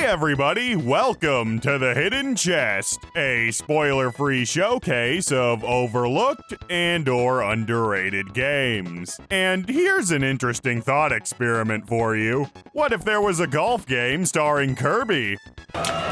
Hey everybody, welcome to The Hidden Chest, a spoiler-free showcase of overlooked and/or underrated games. And here's an interesting thought experiment for you. What if there was a golf game starring Kirby? How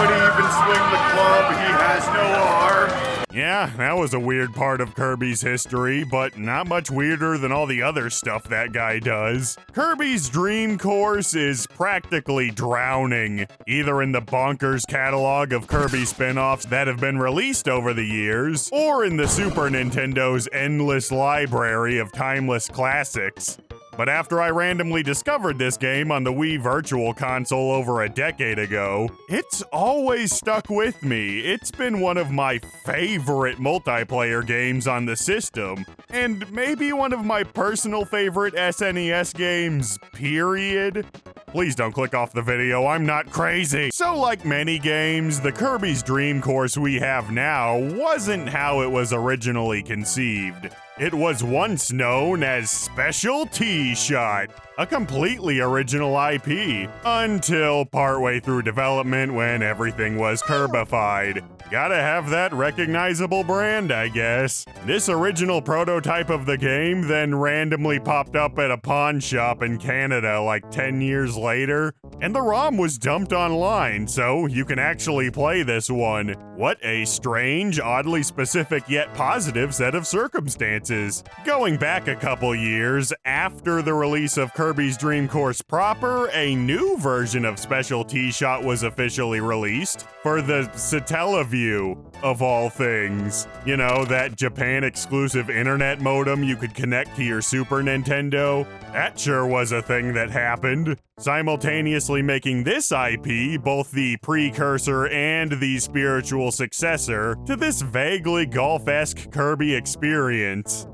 would he even swing the club? He has no arm. Yeah, that was a weird part of Kirby's history, but not much weirder than all the other stuff that guy does. Kirby's Dream Course is practically drowning, either in the bonkers catalog of Kirby spin-offs that have been released over the years, or in the Super Nintendo's endless library of timeless classics. But after I randomly discovered this game on the Wii Virtual Console over a decade ago, it's always stuck with me. It's been one of my favorite multiplayer games on the system, and maybe one of my personal favorite SNES games, period. Please don't click off the video, I'm not crazy. So like many games, the Kirby's Dream Course we have now wasn't how it was originally conceived. It was once known as Special T-Shot, a completely original IP, until partway through development when everything was Kirbyfied. Gotta have that recognizable brand, I guess. This original prototype of the game then randomly popped up at a pawn shop in Canada like 10 years later, and the ROM was dumped online, so you can actually play this one. What a strange, oddly specific yet positive set of circumstances. Going back a couple years, after the release of Kirby's Dream Course proper, a new version of Special T-Shot was officially released for the Satellaview, of all things. You know, that Japan-exclusive internet modem you could connect to your Super Nintendo? That sure was a thing that happened. Simultaneously making this IP both the precursor and the spiritual successor to this vaguely golf-esque Kirby experience.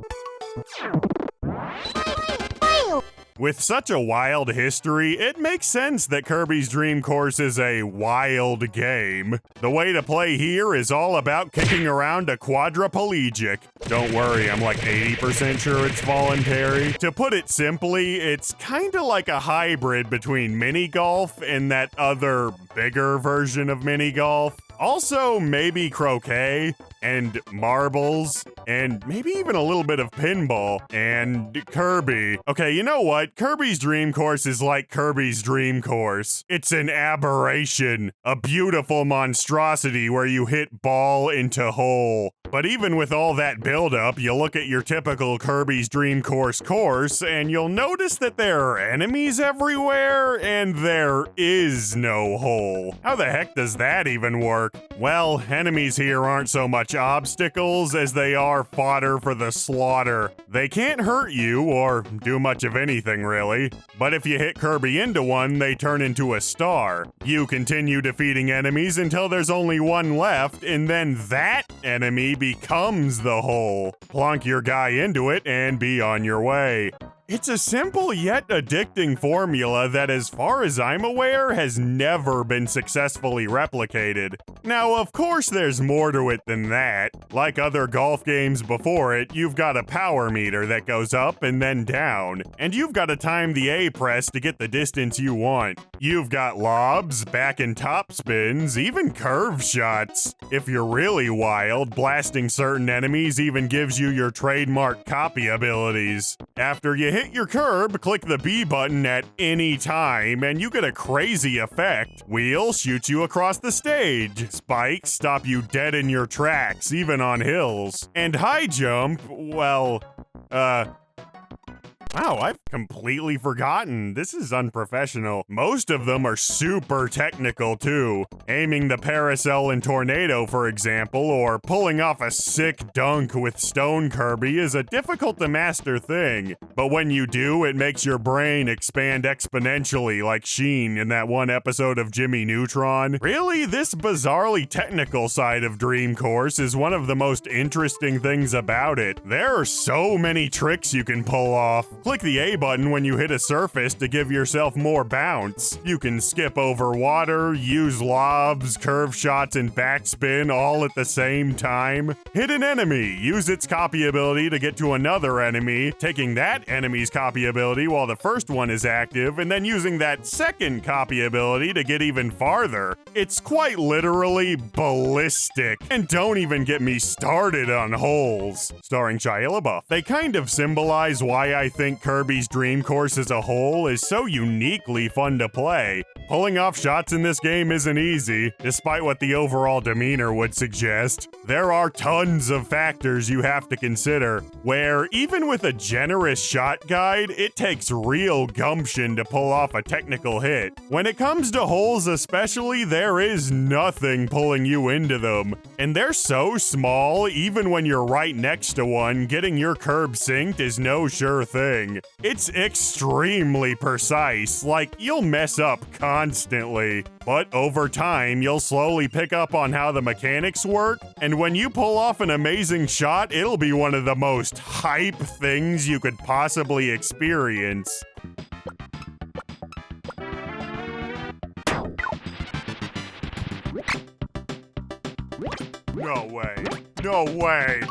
With such a wild history, it makes sense that Kirby's Dream Course is a wild game. The way to play here is all about kicking around a quadriplegic. Don't worry, I'm like 80% sure it's voluntary. To put it simply, it's kinda like a hybrid between mini golf and that other, bigger version of mini golf. Also, maybe croquet, and marbles, and maybe even a little bit of pinball, and Kirby. Okay, you know what? Kirby's Dream Course is like Kirby's Dream Course. It's an aberration, a beautiful monstrosity where you hit ball into hole. But even with all that buildup, you look at your typical Kirby's Dream course, and you'll notice that there are enemies everywhere, and there is no hole. How the heck does that even work? Well, enemies here aren't so much obstacles as they are fodder for the slaughter. They can't hurt you, or do much of anything really, but if you hit Kirby into one, they turn into a star. You continue defeating enemies until there's only one left, and then that enemy becomes the hole. Plonk your guy into it and be on your way. It's a simple yet addicting formula that, as far as I'm aware, has never been successfully replicated. Now, of course, there's more to it than that. Like other golf games before it, you've got a power meter that goes up and then down, and you've got to time the A press to get the distance you want. You've got lobs, back and top spins, even curve shots. If you're really wild, blasting certain enemies even gives you your trademark copy abilities. After you hit your curb, click the B button at any time, and you get a crazy effect. Wheel shoots you across the stage. Spikes stop you dead in your tracks, even on hills. And high jump, well, wow, I've completely forgotten. This is unprofessional. Most of them are super technical, too. Aiming the parasol in Tornado, for example, or pulling off a sick dunk with Stone Kirby is a difficult-to-master thing. But when you do, it makes your brain expand exponentially like Sheen in that one episode of Jimmy Neutron. Really, this bizarrely technical side of Dream Course is one of the most interesting things about it. There are so many tricks you can pull off. Click the A button when you hit a surface to give yourself more bounce. You can skip over water, use lobs, curve shots, and backspin all at the same time. Hit an enemy, use its copy ability to get to another enemy, taking that enemy's copy ability while the first one is active, and then using that second copy ability to get even farther. It's quite literally ballistic. And don't even get me started on holes. Starring Shia LaBeouf. They kind of symbolize why I think Kirby's Dream Course as a whole is so uniquely fun to play. Pulling off shots in this game isn't easy, despite what the overall demeanor would suggest. There are tons of factors you have to consider, where even with a generous shot guide, it takes real gumption to pull off a technical hit. When it comes to holes especially, there is nothing pulling you into them. And they're so small, even when you're right next to one, getting your curb synced is no sure thing. It's extremely precise, like you'll mess up constantly. But over time, you'll slowly pick up on how the mechanics work, and when you pull off an amazing shot, it'll be one of the most hype things you could possibly experience. No way. No way.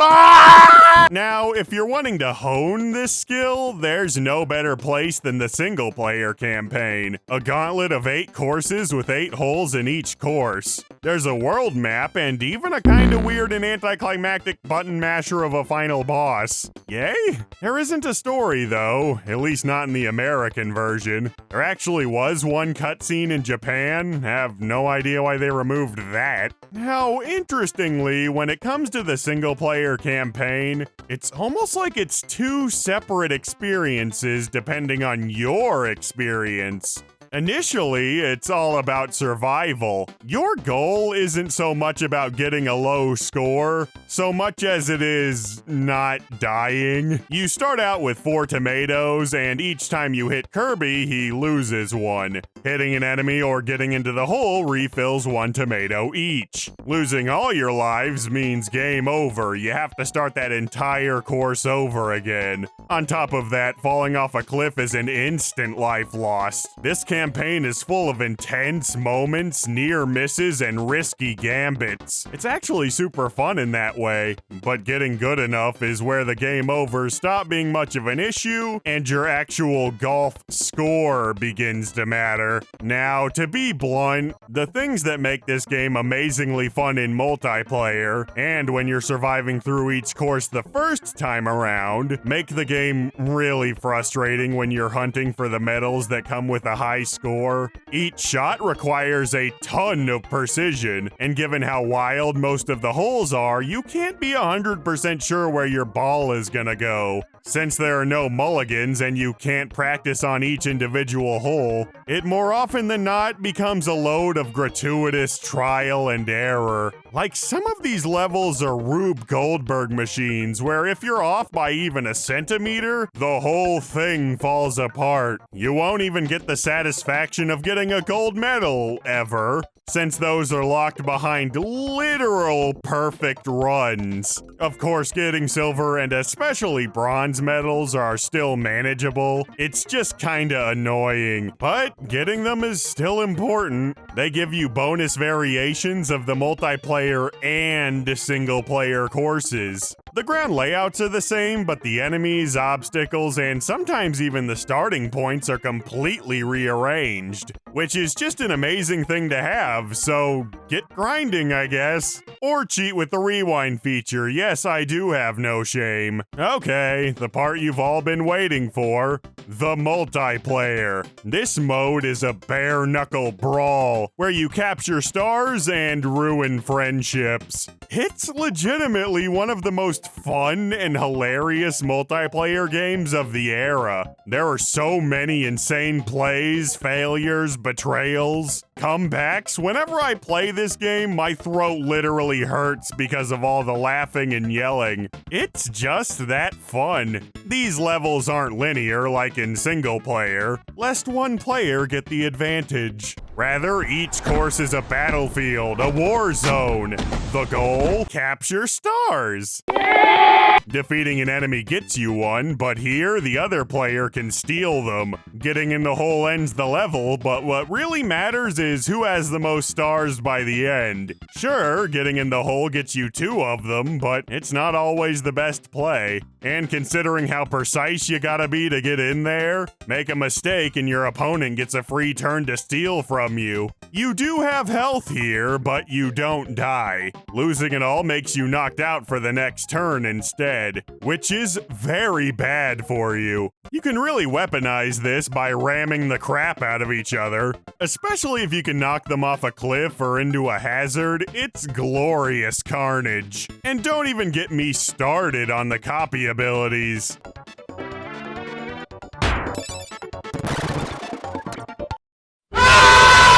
Ah! Now, if you're wanting to hone this skill, there's no better place than the single-player campaign. A gauntlet of 8 courses with 8 holes in each course. There's a world map and even a kinda weird and anticlimactic button masher of a final boss. Yay? There isn't a story though, at least not in the American version. There actually was one cutscene in Japan, have no idea why they removed that. Now, interestingly, when it comes to the single-player campaign, it's almost like it's 2 separate experiences depending on your experience. Initially, it's all about survival. Your goal isn't so much about getting a low score, so much as it is not dying. You start out with 4 tomatoes, and each time you hit Kirby, he loses 1. Hitting an enemy or getting into the hole refills 1 tomato each. Losing all your lives means game over. You have to start that entire course over again. On top of that, falling off a cliff is an instant life lost. This campaign is full of intense moments, near misses, and risky gambits. It's actually super fun in that way, but getting good enough is where the game overs stop being much of an issue, and your actual golf score begins to matter. Now, to be blunt, the things that make this game amazingly fun in multiplayer, and when you're surviving through each course the first time around, make the game really frustrating when you're hunting for the medals that come with a high score. Each shot requires a ton of precision, and given how wild most of the holes are, you can't be 100% sure where your ball is gonna go. Since there are no mulligans and you can't practice on each individual hole, it more often than not becomes a load of gratuitous trial and error. Like, some of these levels are Rube Goldberg machines, where if you're off by even a centimeter, the whole thing falls apart. You won't even get the satisfaction of getting a gold medal, ever, since those are locked behind literal perfect runs. Of course, getting silver and especially bronze medals are still manageable. It's just kinda annoying, but getting them is still important. They give you bonus variations of the multiplayer and single-player courses. The ground layouts are the same, but the enemies, obstacles, and sometimes even the starting points are completely rearranged, which is just an amazing thing to have, so get grinding, I guess. Or cheat with the rewind feature. Yes, I do have no shame. Okay, the part you've all been waiting for. The multiplayer. This mode is a bare-knuckle brawl, where you capture stars and ruin friendships. It's legitimately one of the most fun and hilarious multiplayer games of the era. There are so many insane plays, failures, betrayals. comebacks. Whenever I play this game, my throat literally hurts because of all the laughing and yelling. It's just that fun. These levels aren't linear like in single player, lest one player get the advantage. Rather, each course is a battlefield, a war zone. The goal? Capture stars. Defeating an enemy gets you one, but here the other player can steal them. Getting in the hole ends the level, but what really matters is who has the most stars by the end. Sure, getting in the hole gets you 2 of them, but it's not always the best play. And considering how precise you gotta be to get in there, make a mistake and your opponent gets a free turn to steal from you. You do have health here, but you don't die. Losing it all makes you knocked out for the next turn instead, which is very bad for you. You can really weaponize this by ramming the crap out of each other, especially if you can knock them off a cliff or into a hazard. It's glorious carnage. And don't even get me started on the copy abilities.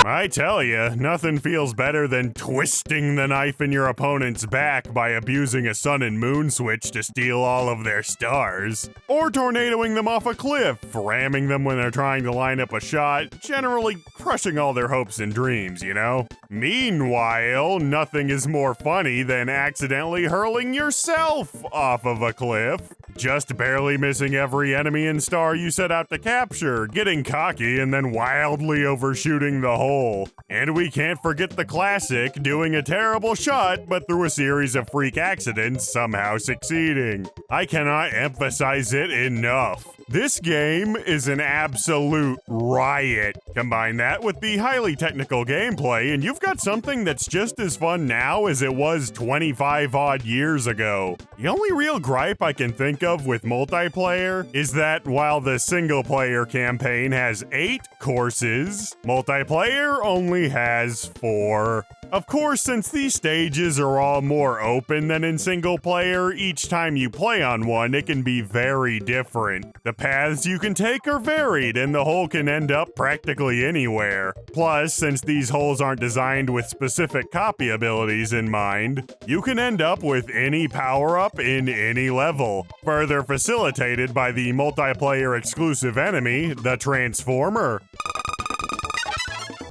I tell ya, nothing feels better than twisting the knife in your opponent's back by abusing a sun and moon switch to steal all of their stars. Or tornadoing them off a cliff, ramming them when they're trying to line up a shot, generally crushing all their hopes and dreams, you know? Meanwhile, nothing is more funny than accidentally hurling yourself off of a cliff. Just barely missing every enemy and star you set out to capture, getting cocky and then wildly overshooting the hole. And we can't forget the classic, doing a terrible shot, but through a series of freak accidents, somehow succeeding. I cannot emphasize it enough. This game is an absolute riot. Combine that with the highly technical gameplay, and you've got something that's just as fun now as it was 25 odd years ago. The only real gripe I can think of with multiplayer is that while the single player campaign has 8 courses, multiplayer only has 4. Of course, since these stages are all more open than in single player, each time you play on one, it can be very different. The paths you can take are varied, and the hole can end up practically anywhere. Plus, since these holes aren't designed with specific copy abilities in mind, you can end up with any power-up in any level, further facilitated by the multiplayer exclusive enemy, the Transformer.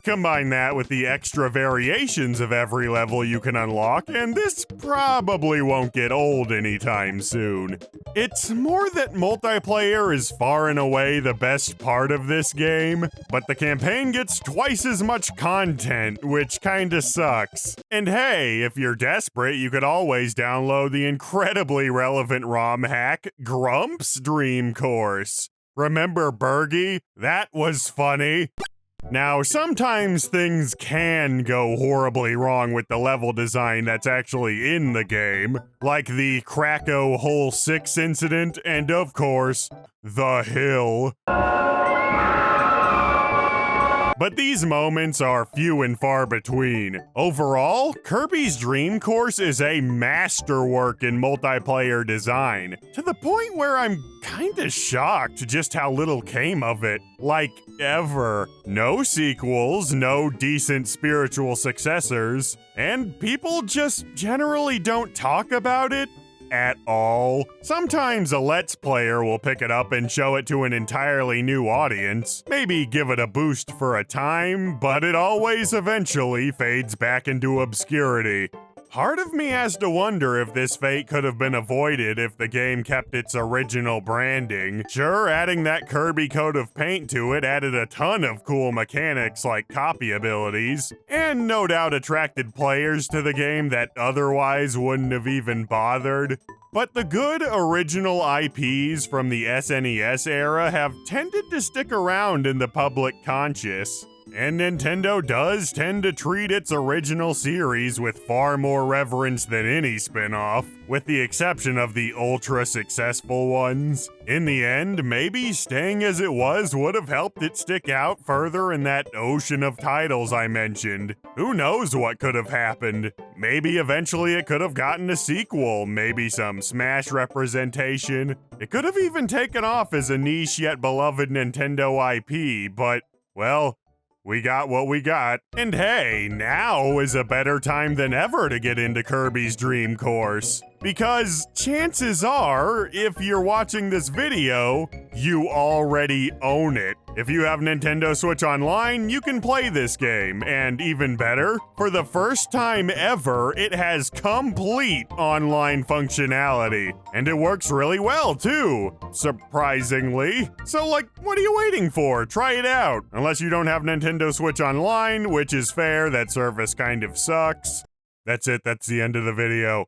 Combine that with the extra variations of every level you can unlock, and this probably won't get old anytime soon. It's more that multiplayer is far and away the best part of this game, but the campaign gets twice as much content, which kinda sucks. And hey, if you're desperate, you could always download the incredibly relevant ROM hack, Grump's Dream Course. Remember Bergie? That was funny. Now, sometimes things can go horribly wrong with the level design that's actually in the game, like the Krakow Hole 6 incident, and of course, the hill. But these moments are few and far between. Overall, Kirby's Dream Course is a masterwork in multiplayer design, to the point where I'm kinda shocked just how little came of it. Like, ever. No sequels, no decent spiritual successors, and people just generally don't talk about it at all. Sometimes a Let's Player will pick it up and show it to an entirely new audience, maybe give it a boost for a time, but it always eventually fades back into obscurity. Part of me has to wonder if this fate could have been avoided if the game kept its original branding. Sure, adding that Kirby coat of paint to it added a ton of cool mechanics like copy abilities, and no doubt attracted players to the game that otherwise wouldn't have even bothered. But the good original IPs from the SNES era have tended to stick around in the public conscious. And Nintendo does tend to treat its original series with far more reverence than any spin-off, with the exception of the ultra-successful ones. In the end, maybe staying as it was would have helped it stick out further in that ocean of titles I mentioned. Who knows what could have happened? Maybe eventually it could have gotten a sequel, maybe some Smash representation. It could have even taken off as a niche yet beloved Nintendo IP, but, well, we got what we got. And hey, now is a better time than ever to get into Kirby's Dream Course. Because chances are, if you're watching this video, you already own it. If you have Nintendo Switch Online, you can play this game, and even better, for the first time ever, it has complete online functionality. And it works really well, too, surprisingly. So, like, what are you waiting for? Try it out. Unless you don't have Nintendo Switch Online, which is fair, that service kind of sucks. That's it, that's the end of the video.